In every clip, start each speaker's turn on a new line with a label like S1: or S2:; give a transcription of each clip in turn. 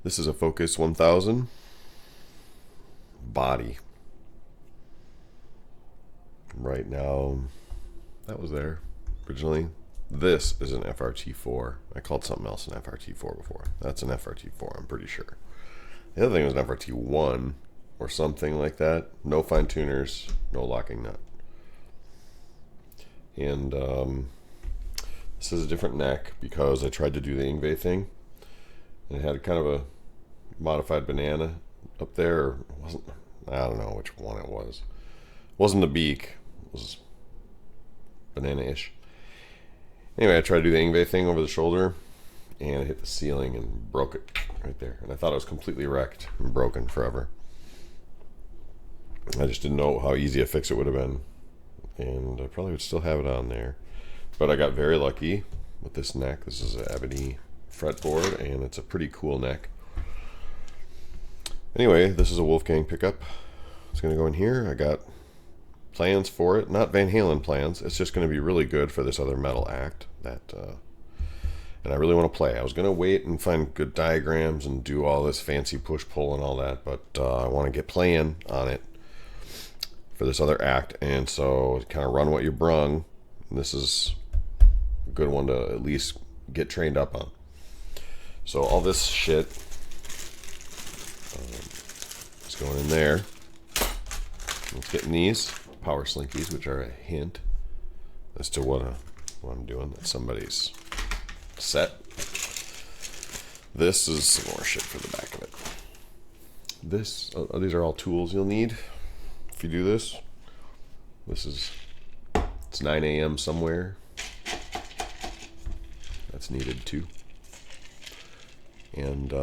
S1: This is a Focus 1000 body. Right now, that was there originally. This is an FRT4. I called something else an FRT4 before. That's an FRT4, I'm pretty sure. The other thing was an FRT1 or something like that. No fine tuners, no locking nut. And this is a different neck because I tried to do the Ingve thing. And it had kind of a modified banana up there. Or wasn't, I don't know which one it was. It wasn't the beak. It was banana-ish. Anyway, I tried to do the Ingve thing over the shoulder, and it hit the ceiling and broke it right there. And I thought it was completely wrecked and broken forever. I just didn't know how easy a fix it would have been. And I probably would still have it on there. But I got very lucky with this neck. This is an ebony fretboard, and it's a pretty cool neck. Anyway, this is a Wolfgang pickup. It's going to go in here. I got plans for it. Not Van Halen plans. It's just going to be really good for this other metal act. And I really want to play. I was going to wait and find good diagrams and do all this fancy push-pull and all that, but I want to get playing on it for this other act. And so kind of run what you brung. And this is a good one to at least get trained up on. So all this shit is going in there. Let's get in these power slinkies, which are a hint as to what I'm doing. That somebody's set. This is some more shit for the back of it. These are all tools you'll need if you do this. It's 9 a.m. somewhere. That's needed too. And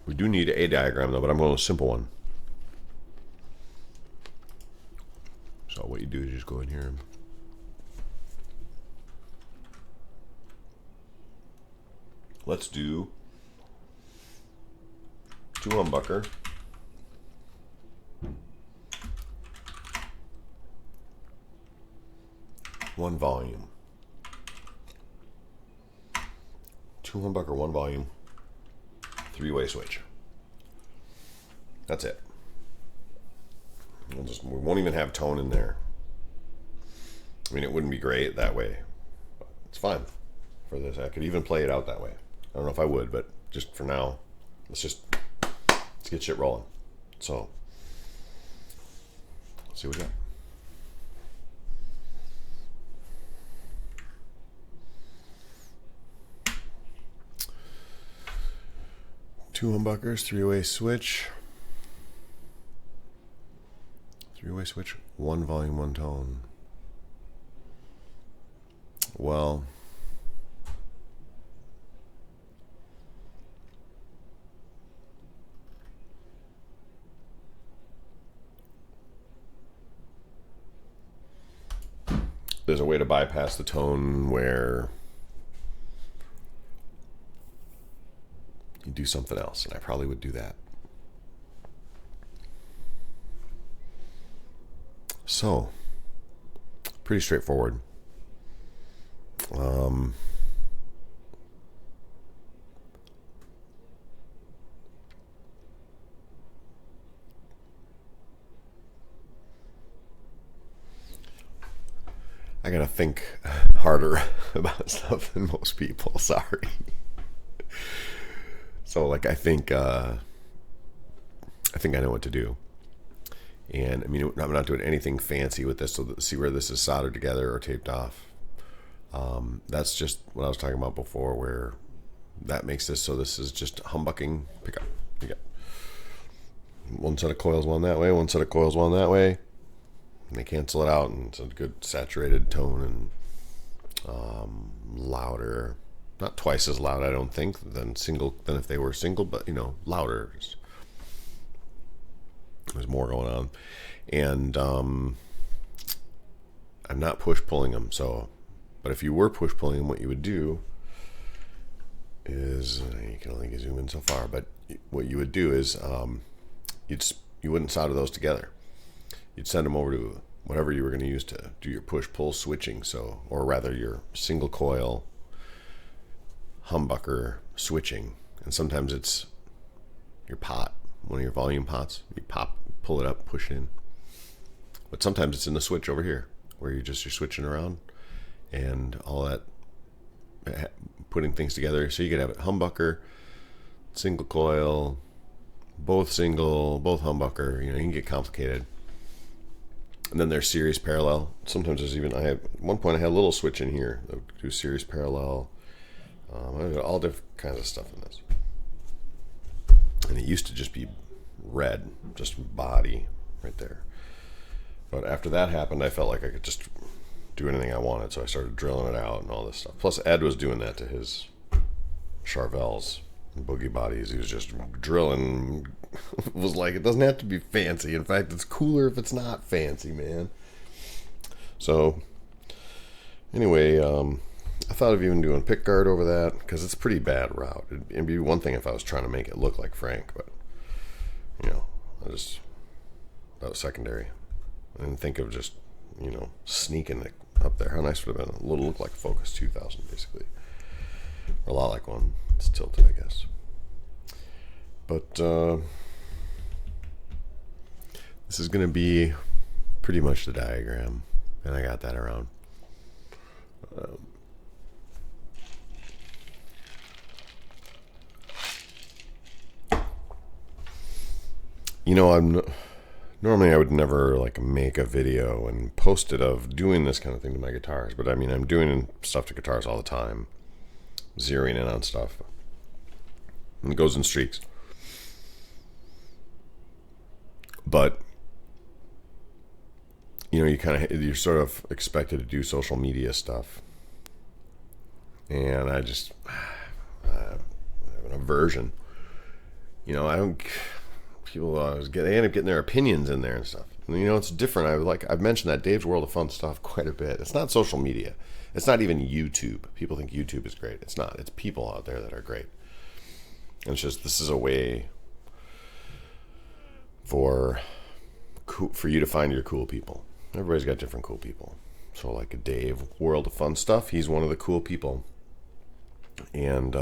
S1: we do need a diagram though, but I'm going with a simple one. So what you do is just go in here and let's do 2 humbucker, one volume. 2 humbucker, 1 volume, 3-way switch. That's it. We won't even have tone in there. I mean, it wouldn't be great that way. But it's fine for this. I could even play it out that way. I don't know if I would, but just for now, let's get shit rolling. So, let's see what we got. Two humbuckers, 3-way switch. 3-way switch, 1 volume, 1 tone. Well, there's a way to bypass the tone where you do something else, and I probably would do that. So, pretty straightforward. I gotta think harder about stuff than most people. Sorry. So, like, I think I know what to do. And I mean, I'm not doing anything fancy with this. So see where this is soldered together or taped off. That's just what I was talking about before, where that makes this so this is just humbucking pickup. You got one set of coils, one that way, one set of coils, one that way, and they cancel it out, and it's a good saturated tone and louder. Not twice as loud, I don't think, than if they were single, but louder. There's more going on, and I'm not push pulling them. So, but if you were push pulling them, what you would do is you can only zoom in so far. But what you would do is you wouldn't solder those together. You'd send them over to whatever you were going to use to do your push pull switching. So, or rather, your single coil humbucker switching, and sometimes it's your pot, one of your volume pots. You pull it up, push it in. But sometimes it's in the switch over here, where you're switching around and all that, putting things together. So you could have it humbucker, single coil, both single, both humbucker. You can get complicated. And then there's series parallel. Sometimes there's even, at one point I had a little switch in here that would do series parallel. I've got all different kinds of stuff in this. And it used to just be red, just body right there. But after that happened, I felt like I could just do anything I wanted. So I started drilling it out and all this stuff. Plus Ed was doing that to his Charvels and boogie bodies. He was just drilling. It was like, it doesn't have to be fancy. In fact, it's cooler if it's not fancy, man. So anyway, I thought of even doing pick guard over that, because it's a pretty bad route. It'd be one thing if I was trying to make it look like Frank, but that was secondary. I didn't think of just sneaking it up there. How nice would it have been? A little look like a Focus 2000, basically, or a lot like one. It's tilted, I guess. But this is going to be pretty much the diagram, and I got that around. Normally I would never make a video and post it of doing this kind of thing to my guitars, but I'm doing stuff to guitars all the time, zeroing in on stuff, and it goes in streaks. But you're sort of expected to do social media stuff, and I just have an aversion. I don't. People they end up getting their opinions in there and stuff. And, it's different. I've mentioned that Dave's World of Fun stuff quite a bit. It's not social media. It's not even YouTube. People think YouTube is great. It's not. It's people out there that are great. And it's just, this is a way for you to find your cool people. Everybody's got different cool people. So like Dave World of Fun stuff, he's one of the cool people. And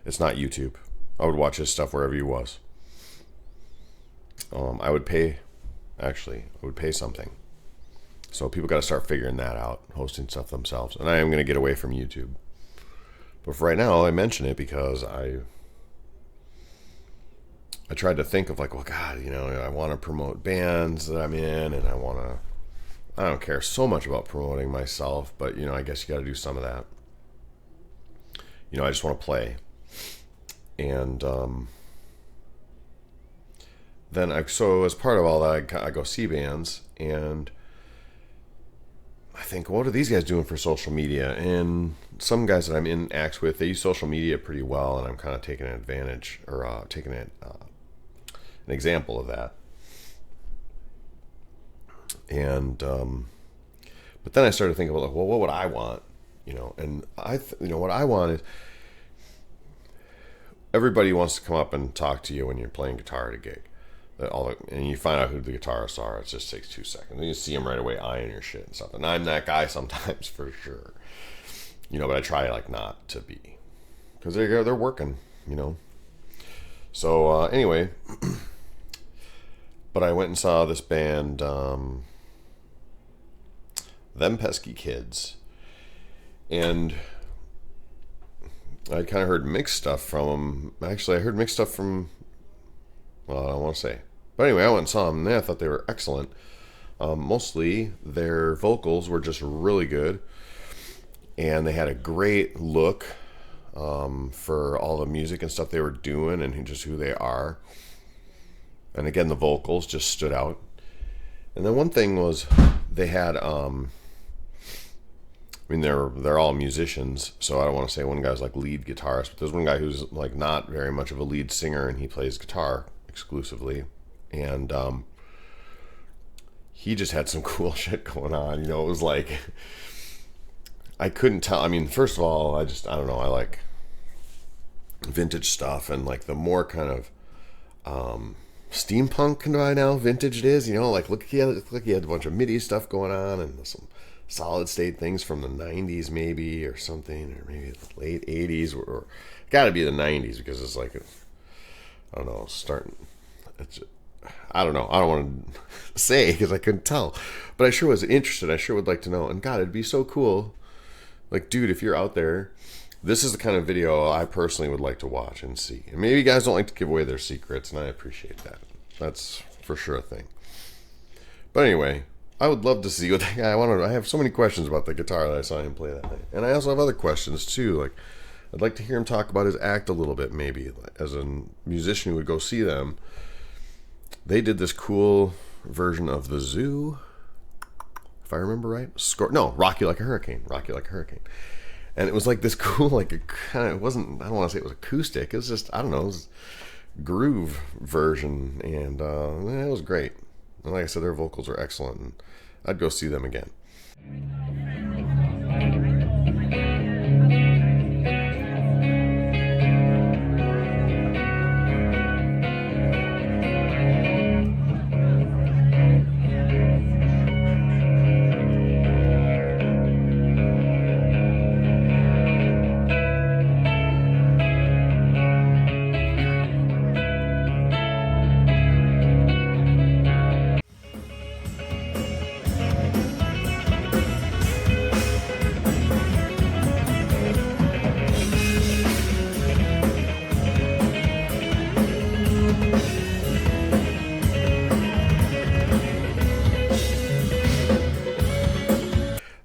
S1: it's not YouTube. I would watch his stuff wherever he was. I would pay something. So people got to start figuring that out, hosting stuff themselves. And I am going to get away from YouTube. But for right now, I mention it because I tried to think of I want to promote bands that I'm in, and I don't care so much about promoting myself, but I guess you got to do some of that. I just want to play. And then so as part of all that, I go see bands, and I think, what are these guys doing for social media? And some guys that I'm in acts with, they use social media pretty well, and I'm kind of taking advantage, or taking an example of that. And but then I started thinking about, what would I want? And what I want is, everybody wants to come up and talk to you when you're playing guitar at a gig. And you find out who the guitarists are. It just takes 2 seconds. And you see them right away eyeing your shit and stuff. And I'm that guy sometimes, for sure. But I try not to be, because they're working. So anyway, but I went and saw this band, Them Pesky Kids, and I kind of heard mixed stuff from them. Actually, I heard mixed stuff from, well, I don't want to say. But anyway, I went and saw them, and I thought they were excellent. Mostly, their vocals were just really good. And they had a great look for all the music and stuff they were doing, and just who they are. And again, the vocals just stood out. And then one thing was, they had, they're all musicians, so I don't want to say one guy's lead guitarist, but there's one guy who's not very much of a lead singer, and he plays guitar exclusively, and he just had some cool shit going on. It was I couldn't tell. First of all, I don't know, I like vintage stuff, and the more kind of steampunk by now vintage it is, look, he had a bunch of MIDI stuff going on, and solid state things from the 90s maybe, or something, or maybe the late 80s, or got to be the 90s, because it's like, I don't know, starting, it's, I don't know, I don't want to say because I couldn't tell, but I sure was interested. I sure would like to know. And God, it'd be so cool, like, dude, if you're out there, this is the kind of video I personally would like to watch and see. And maybe you guys don't like to give away their secrets, and I appreciate that. That's for sure a thing. But anyway, I would love to see what that guy, I have so many questions about the guitar that I saw him play that night. And I also have other questions too. Like, I'd like to hear him talk about his act a little bit, maybe. As a musician who would go see them, they did this cool version of The Zoo, if I remember right. Rock You Like a Hurricane. Rock You Like a Hurricane. And it was like this cool, like, a kind of, it wasn't, I don't want to say it was acoustic. It was just, I don't know, it was groove version. And it was great. And like I said, their vocals are excellent. And I'd go see them again.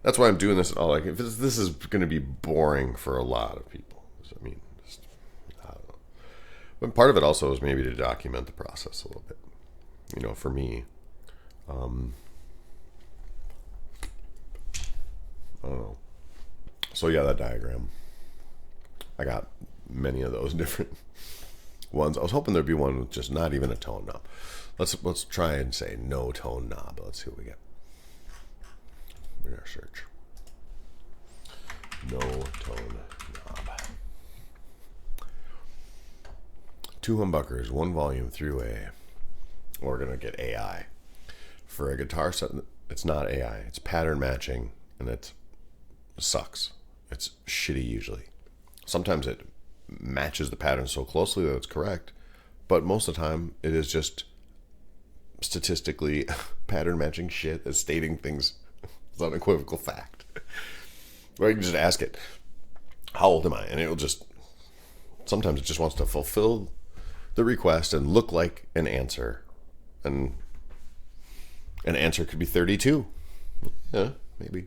S1: That's why I'm doing this at all. Like, if this is going to be boring for a lot of people. I mean, just, I don't know. But part of it also is maybe to document the process a little bit. You know, for me, I don't know. So yeah, that diagram. I got many of those different ones. I was hoping there'd be one with just not even a tone knob. Let's try and say no tone knob. Let's see what we get. In our search. No tone knob. 2 humbuckers, 1 volume, 3-way. We're going to get AI. For a guitar set, it's not AI. It's pattern matching, and it sucks. It's shitty usually. Sometimes it matches the pattern so closely that it's correct, but most of the time it is just statistically pattern matching shit that's stating things. It's unequivocal fact. Or you can just ask it, how old am I? And it'll just, sometimes it just wants to fulfill the request and look like an answer. And an answer could be 32. Yeah, maybe.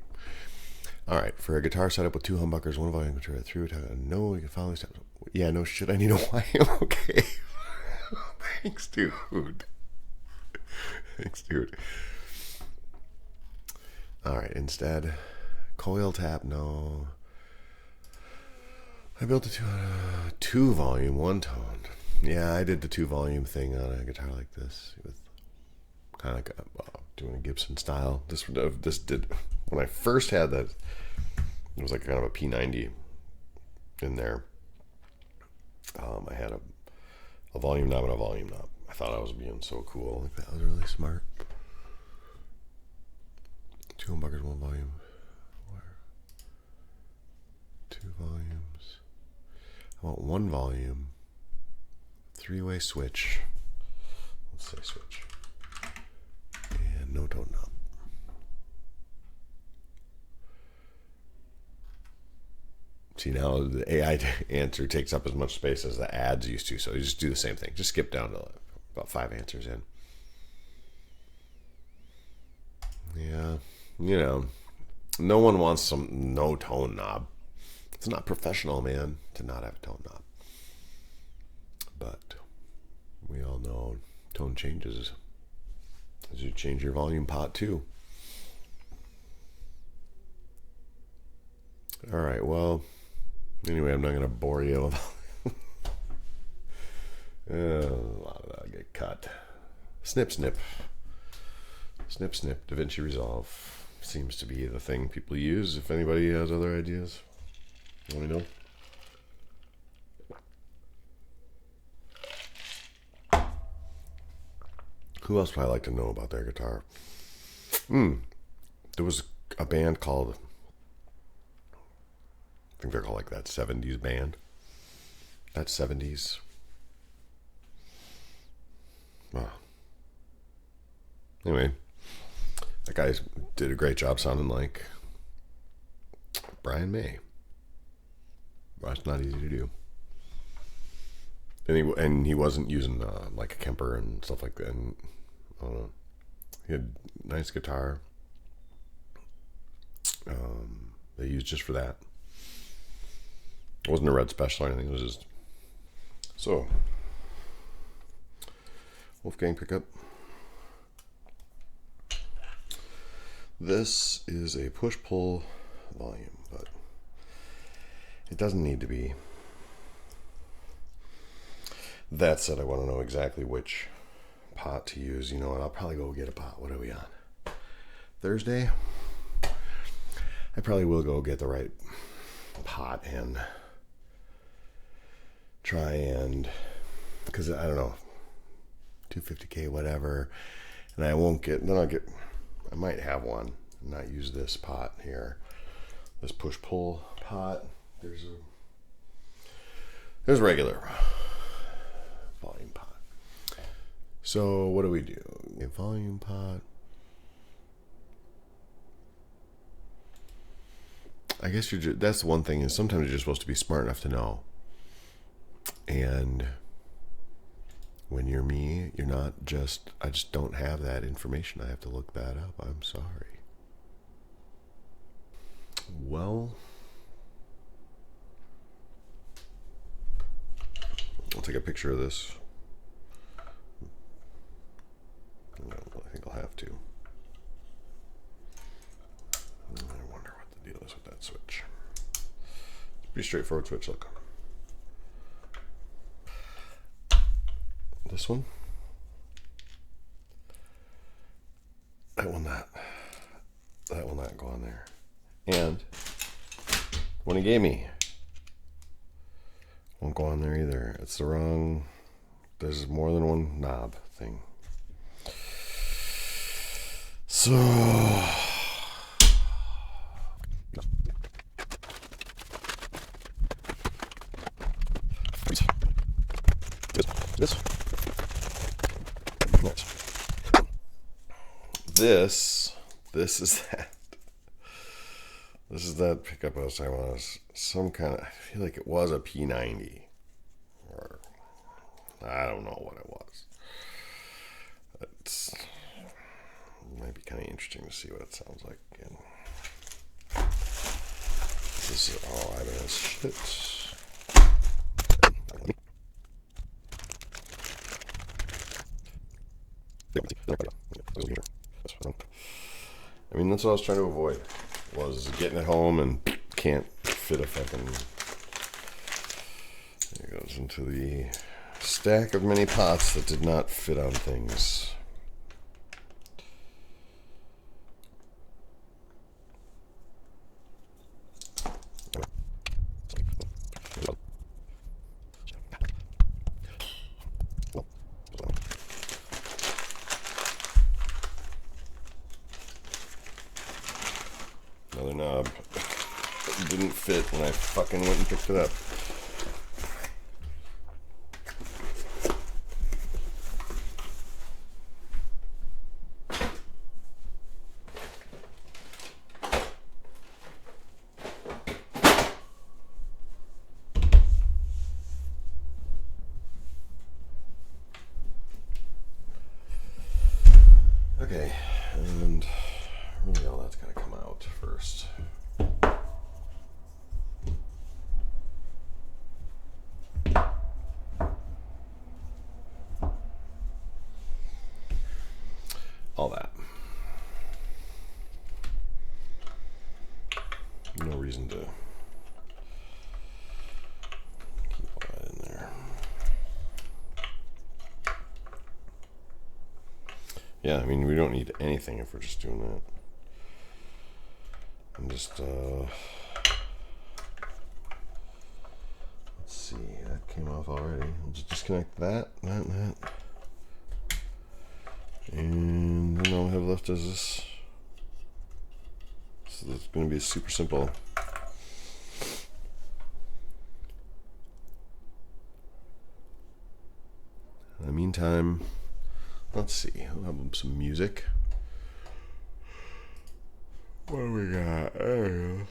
S1: All right, for a guitar setup with 2 humbuckers, 1 volume controller, 3 no, you can follow these steps. Yeah, no shit, I need a why. Okay. Thanks, dude. Thanks, dude. All right, instead, coil tap, no. I built a 2 volume, 1 tone. Yeah, I did the 2 volume thing on a guitar like this, with kind of like doing a Gibson style. This did, when I first had that, it was like kind of a P90 in there. I had a volume knob and a volume knob. I thought I was being so cool. Like, that was really smart. 2 humbuckers, 1 volume. 2 volumes. I want 1 volume. 3-way switch. Let's say switch. And no tone knob. See, now the AI answer takes up as much space as the ads used to, so you just do the same thing. Just skip down to about 5 answers in. Yeah, you know, no one wants some no tone knob. It's not professional, man, to not have a tone knob. But we all know tone changes as you change your volume pot too. All right, well, anyway, I'm not going to bore you with a lot of that get cut. Snip, snip. Snip, snip. DaVinci Resolve seems to be the thing people use. If anybody has other ideas, let me know. Who else would I like to know about their guitar? There was a band called, I think they're called like that 70s band. That 70s. Wow. Anyway, that guy did a great job sounding like Brian May. That's not easy to do. And he wasn't using like a Kemper and stuff like that. And I don't know. He had nice guitar. They used just for that. It wasn't a red special or anything. It was just so. Wolfgang pickup. This is a push-pull volume, but it doesn't need to be. That said, I want to know exactly which pot to use. You know what? I'll probably go get a pot. What are we on? Thursday? I probably will go get the right pot and try and, because I don't know, 250K, whatever. And I won't get, then I might have one and not use this pot here. This push-pull pot. There's regular volume pot. So what do we do? A volume pot. I guess that's the one thing, is sometimes you're just supposed to be smart enough to know. And when you're me, you're not just, I just don't have that information. I have to look that up. I'm sorry. Well, I'll take a picture of this. I think I'll have to. I wonder what the deal is with that switch. It's a pretty straightforward switch, look. This one. That will not go on there. And one he gave me won't go on there either. It's the wrong, there's more than one knob thing. So this is that. This is that pickup I was talking about. It was some kind of, I feel like it was a P90. Or, I don't know what it was. It might be kind of interesting to see what it sounds like again. This is, oh, I mean, it's shit. I mean, that's what I was trying to avoid, was getting it home and can't fit a fucking, there it goes into the stack of many pots that did not fit on things. Another knob. It didn't fit when I fucking went and picked it up. Okay, and really all that's gotta come out first. All that. No reason to keep all that in there. Yeah, I mean, we don't need anything if we're just doing that. I'm just, let's see, that came off already. We'll just disconnect that. And then all we have left is this So it's going to be super simple. In the meantime, let's see. We'll have some music. What do we got? There we go.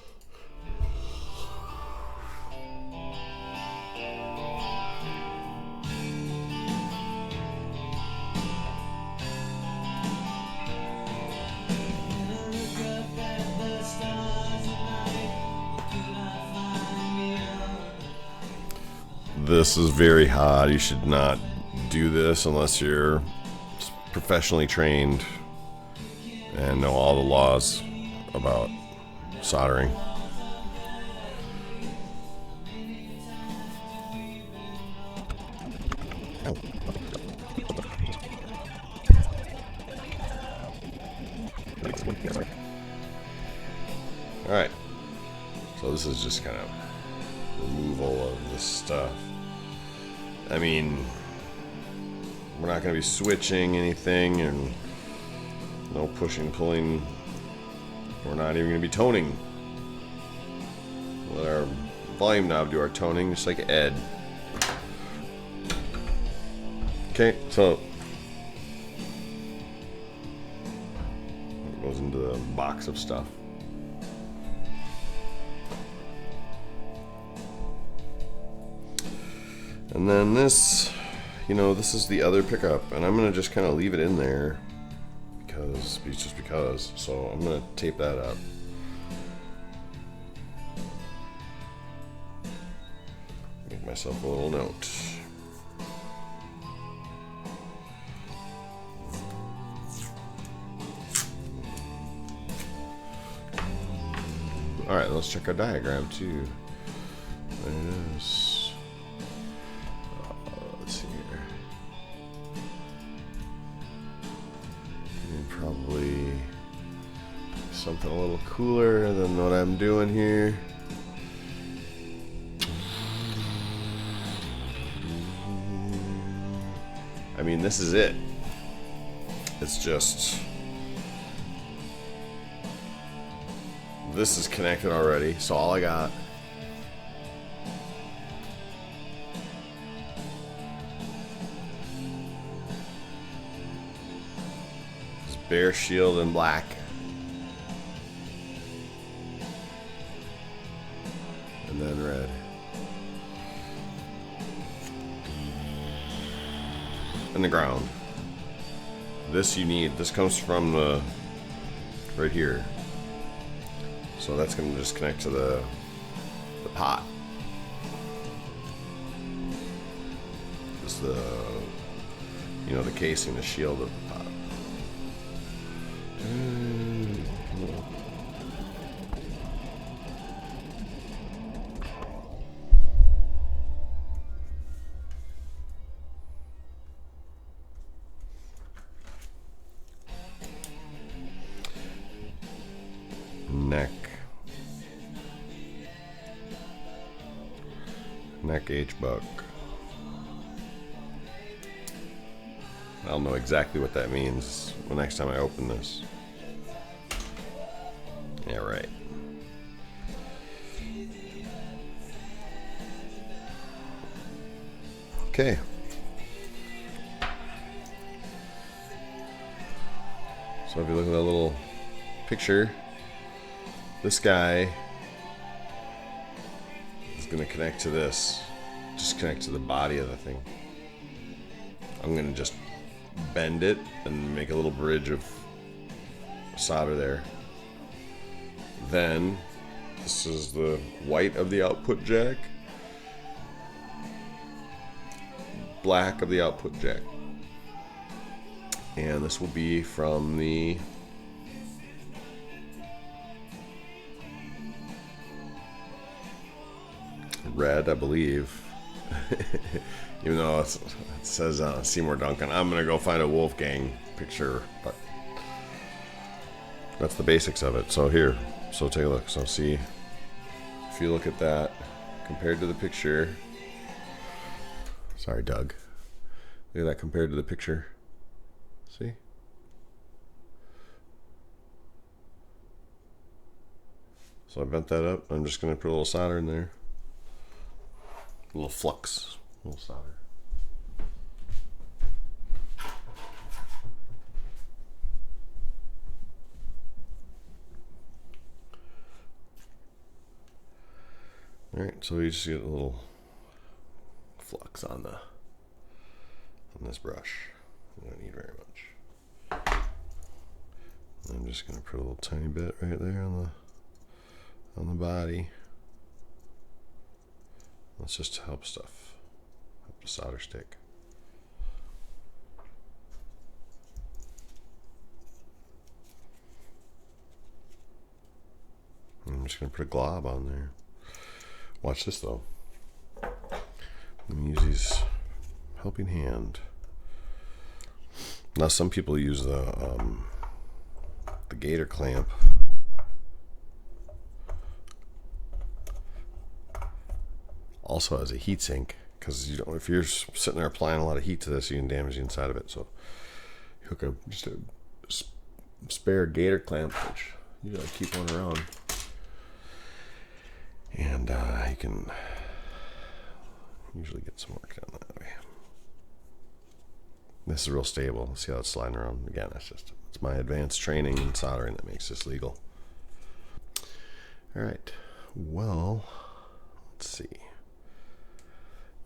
S1: This is very hot. You should not do this unless you're professionally trained and know all the laws about soldering. Alright, so this is just kind of removal of this stuff. I mean, we're not going to be switching anything, and no pushing, pulling. We're not even going to be toning. Let our volume knob do our toning, just like Ed. Okay, so it goes into the box of stuff. And then this, you know, this is the other pickup, and I'm gonna just kind of leave it in there just because. So I'm gonna tape that up. Make myself a little note. All right, let's check our diagram too. There it is. Let's see here. Probably something a little cooler than what I'm doing here. I mean, this is it. It's just, this is connected already, so all I got is bare shield in black. And then red. And the ground. This you need. This comes from the right here. So that's going to just connect to the pot. This is the, you know, the casing, the shield of the pot. Neck H-buck. I'll know exactly what that means the next time I open this. Yeah, right. Okay. So if you look at that little picture, this guy is going to connect to this. Just connect to the body of the thing. I'm going to just bend it and make a little bridge of solder there. Then this is the white of the output jack, black of the output jack, and this will be from the red, I believe. Even though it says Seymour Duncan, I'm gonna go find a Wolfgang picture, but that's the basics of it. So here, so take a look. So see, if you look at that compared to the picture, sorry Doug, look at that compared to the picture. See? So I bent that up. I'm just going to put a little solder in there. A little flux, a little solder. Alright, so you just get a little flux on this brush. I don't need very much. I'm just going to put a little tiny bit right there on the body. That's just to help the solder stick. I'm just going to put a glob on there. Watch this though. Let me use these helping hand. Now some people use the gator clamp. Also has a heat sink, because if you're sitting there applying a lot of heat to this, you can damage the inside of it. So you hook up just a spare gator clamp, which you gotta keep one around, and you can usually get some work done that way. This is real stable. See how it's sliding around? Again, it's my advanced training in soldering that makes this legal. All right. Well, let's see.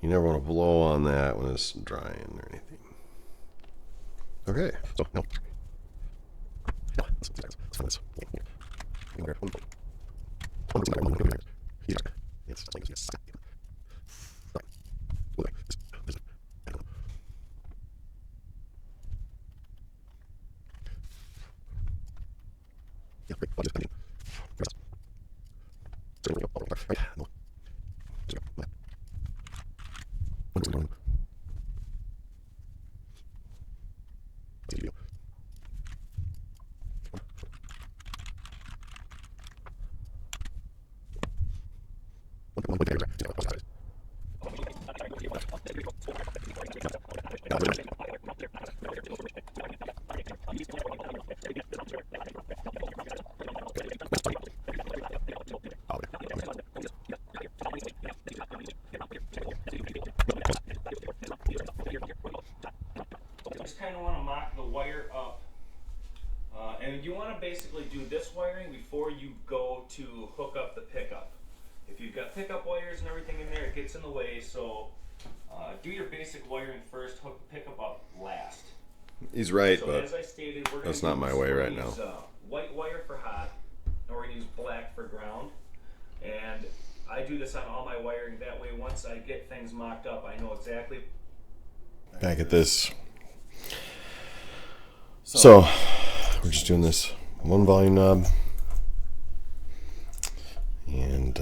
S1: You never want to blow on that when it's drying or anything. Okay. So no.
S2: Just kind of want to mock the wire up, and you want to basically do this wiring before you go to hook up the pickup. If you've got pickup wires and everything in there, it gets in the way, so do your basic wiring first, hook the pickup up last.
S1: He's right,
S2: so
S1: but
S2: as I stated, we're
S1: that's
S2: gonna
S1: not my way right now.
S2: White wire for hot, and we're going to use black for ground. And I do this on all my wiring, that way once I get things mocked up, I know exactly.
S1: Back at this. So we're just doing this one volume knob and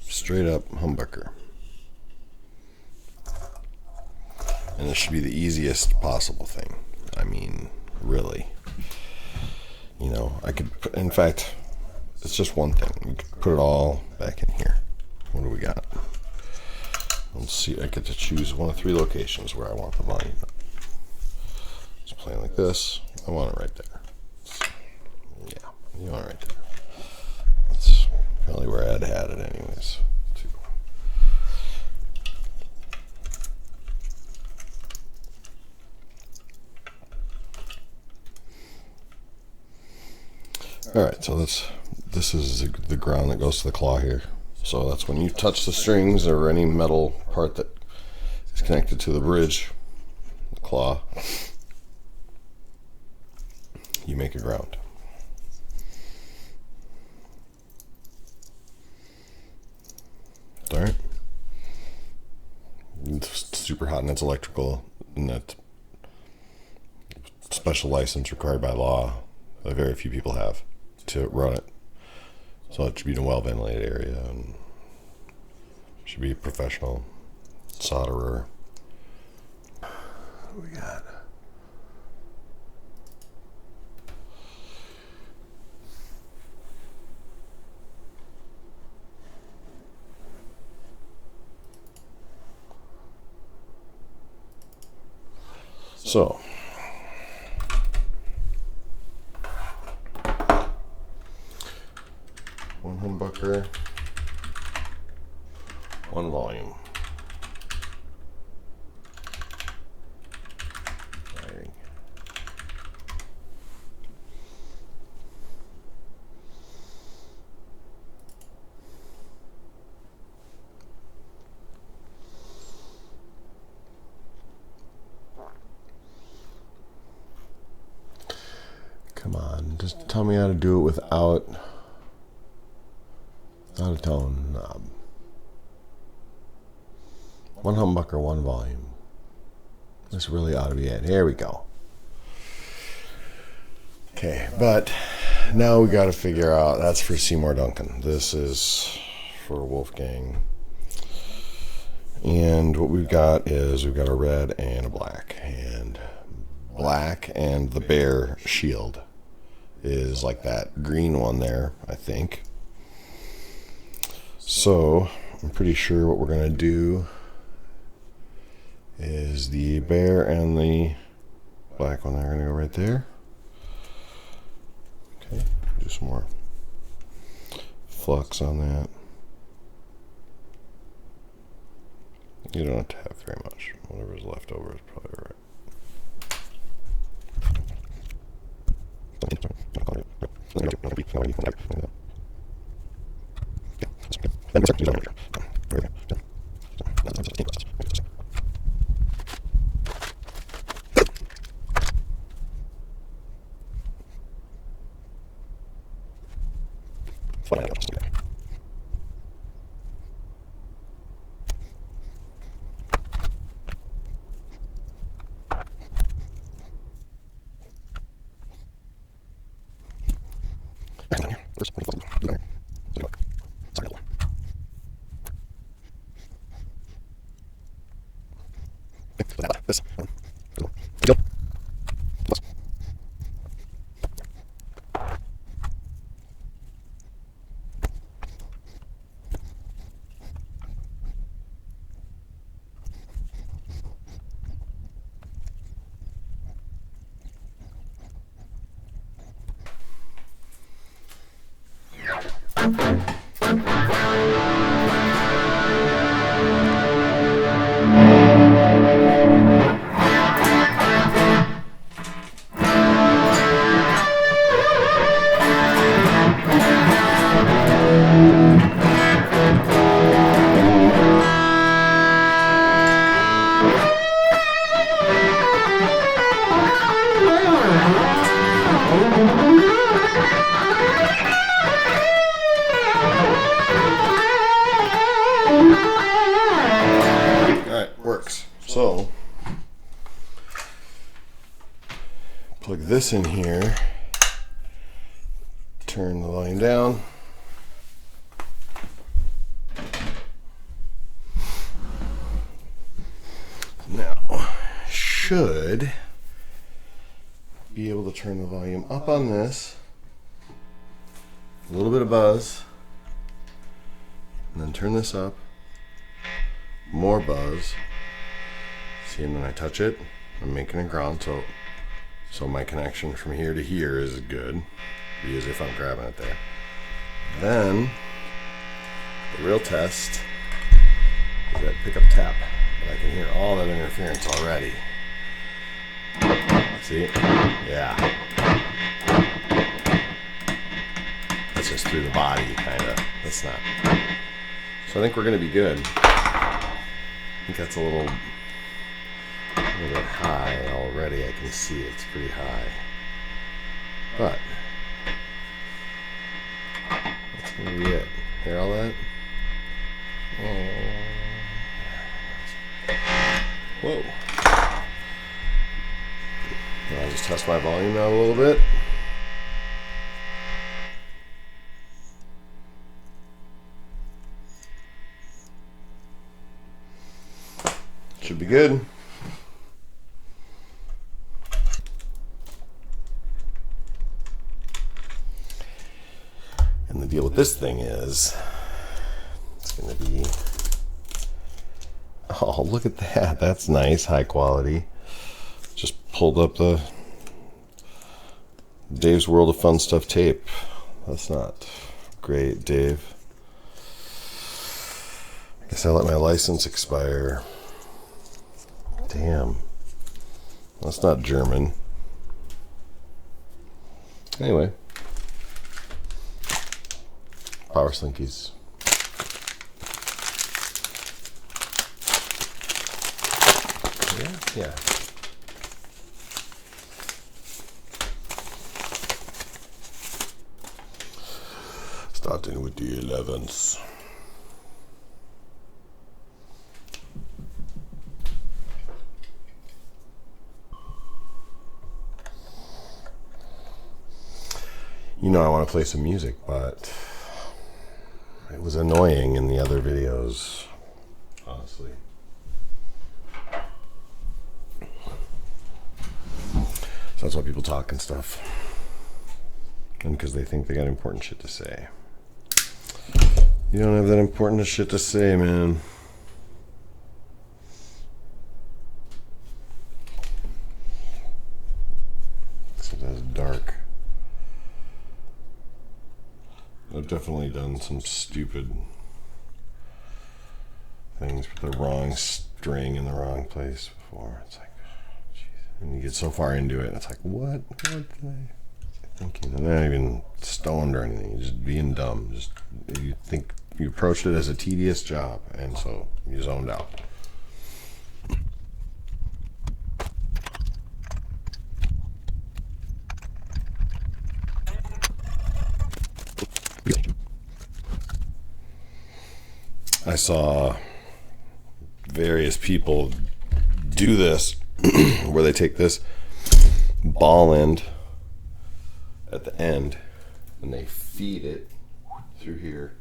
S1: straight up humbucker. And this should be the easiest possible thing. I mean, really. You know, I could put, in fact, it's just one thing. We could put it all back in here. What do we got? Let's see, I get to choose one of 3 locations where I want the volume. It's playing like this. I want it right there. Yeah, you want it right there. That's probably where I'd had it anyways. Too. Alright, so this is the ground that goes to the claw here. So that's when you touch the strings or any metal part that is connected to the bridge, the claw, you make a ground. Alright. It's super hot and it's electrical, and that special license required by law that very few people have to run it. So it should be in a well-ventilated area and should be a professional solderer. What do we got? So one humbucker, one volume. Wiring. Come on, just tell me how to do it without a tone knob. One humbucker, one volume. This really ought to be it. Here we go. Okay, but now we got to figure out, that's for Seymour Duncan. This is for Wolfgang. And what we've got is we've got a red and a black. And black and the bear shield is like that green one there, I think. So I'm pretty sure what we're going to do is the bear and the black one are going to go right there. Okay, do some more flux on that. You don't have to have very much. Whatever's left over is probably all right. So, plug this in here, turn the volume down, now should be able to turn the volume up on this, a little bit of buzz, and then turn this up, more buzz. See, and then I touch it, I'm making it ground, so my connection from here to here is good, because if I'm grabbing it there. Then, the real test is that pickup tap, but I can hear all that interference already. See? Yeah. That's just through the body, kinda. That's not. So I think we're gonna be good. I think that's a little bit high already. I can see it's pretty high, but that's gonna be it. Hear all that? Whoa. I'll just test my volume out a little bit. Should be good. And the deal with this thing is, it's going to be, oh, look at that. That's nice, high quality. Just pulled up the Dave's World of Fun Stuff tape. That's not Great, Dave. I guess I let my license expire. Damn. That's not German. Anyway. Power slinkies. Yeah. Starting with the 11s. You know I want to play some music, but it was annoying in the other videos, honestly. So that's why people talk and stuff. And because they think they got important shit to say. You don't have that important shit to say, man. Sometimes dark. I've definitely done some stupid things with the wrong string in the wrong place before. It's like, geez. And you get so far into it, and it's like, what did I thinking? I'm not even stoned or anything. You're just being dumb. Just you think you approached it as a tedious job, and so you zoned out. I saw various people do this where they take this ball end at the end and they feed it through here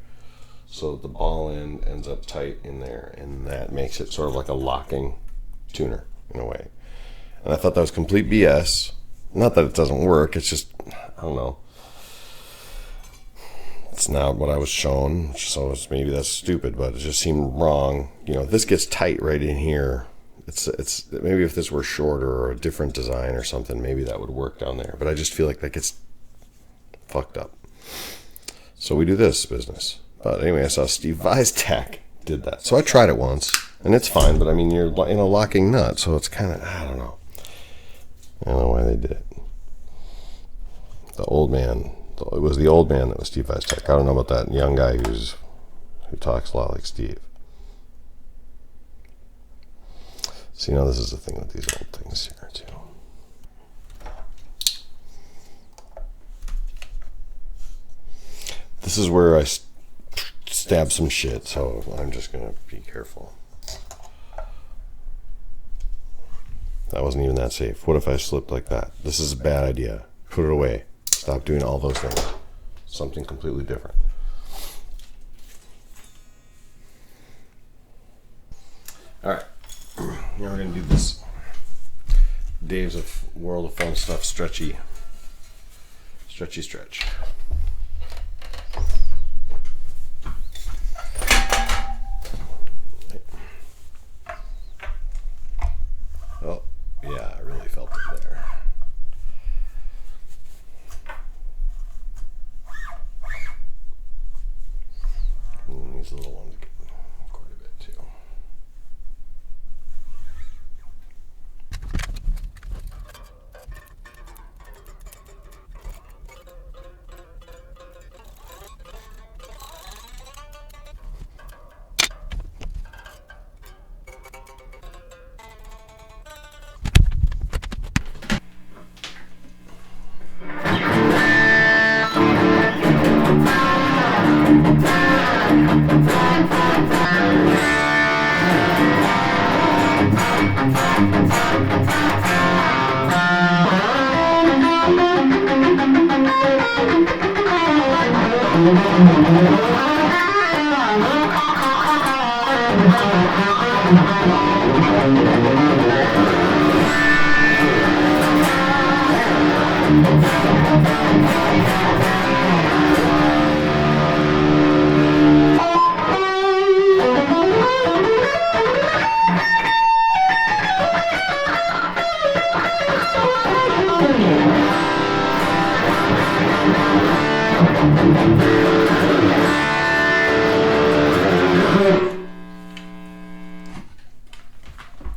S1: so the ball end ends up tight in there, and that makes it sort of like a locking tuner in a way. And I thought that was complete BS. Not that it doesn't work, it's just, I don't know. It's not what I was shown, so maybe that's stupid, but it just seemed wrong. You know, this gets tight right in here. It's maybe if this were shorter or a different design or something, maybe that would work down there. But I just feel like that gets fucked up. So we do this business. But anyway, I saw Steve Weistak did that. So I tried it once, and it's fine, but I mean, you're in a locking nut, so it's kind of, I don't know. I don't know why they did it. The old man. It was the old man that was Steve Weistak. I don't know about that young guy who talks a lot like Steve. So, you know, this is the thing with these old things here, too. This is where I stab some shit, so I'm just going to be careful. That wasn't even that safe. What if I slipped like that? This is a bad idea. Put it away. Stop doing all those things. Something completely different. Alright. Now we're going to do this Days of World of Fun Stuff stretchy. Stretchy stretch. Oh, yeah, I really felt it there. And these little ones get quite a bit too.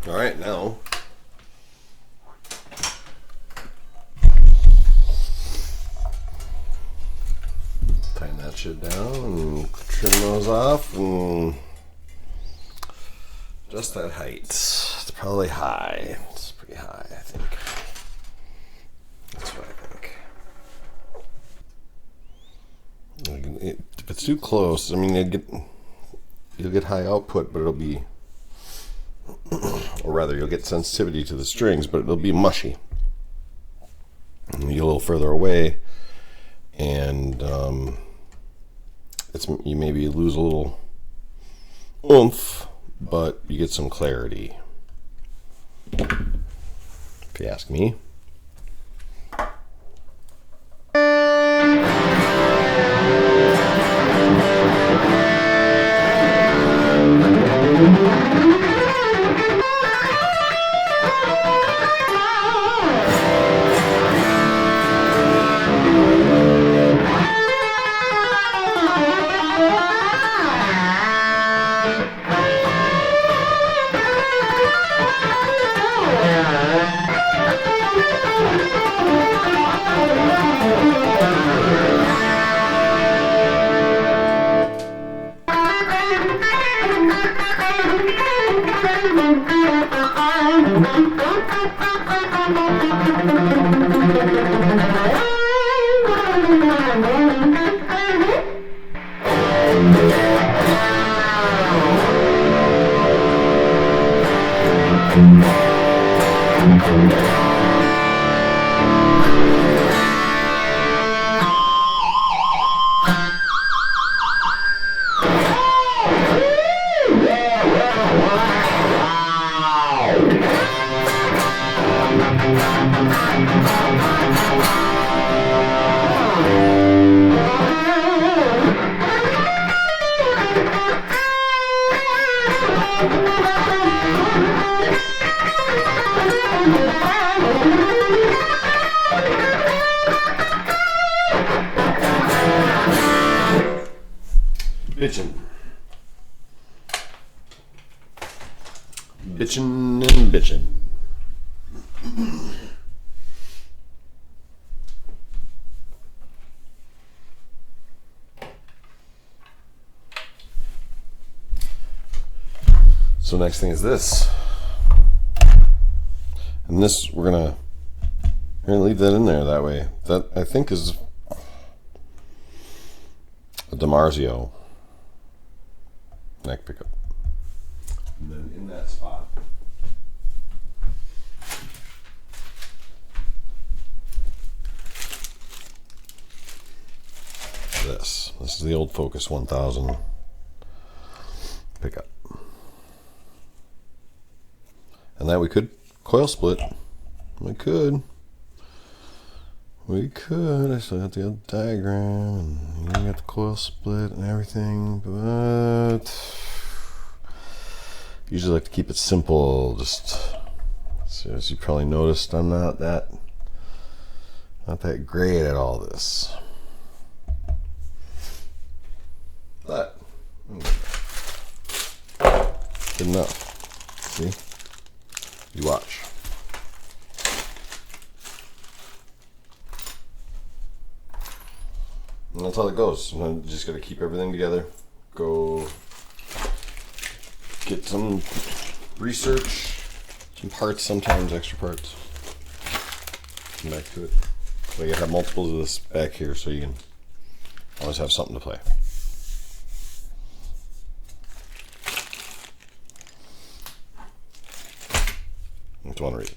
S1: All right, now tighten that shit down and trim those off and just that height. It's probably high. It's pretty high, I think. That's what I think. If it's too close, I mean, you'll get high output, but it'll be, or rather, you'll get sensitivity to the strings, but it'll be mushy. And you get a little further away, and you maybe lose a little oomph, but you get some clarity, if you ask me. Bitchin' and bitchin'. So next thing is this, and this we're gonna leave that in there that way. That I think is a DiMarzio neck pickup. And then in that spot, this is the old Focus 1000 pickup. And that we could coil split. We could. I still got the other diagram, and you got the coil split and everything, but usually like to keep it simple. Just so as you probably noticed, I'm not that great at all this. But good enough. See? You watch. And that's how it goes. I'm just gotta keep everything together. Go get some research, some parts, sometimes extra parts. Come back to it. So you have multiples of this back here, so you can always have something to play. That's one reason.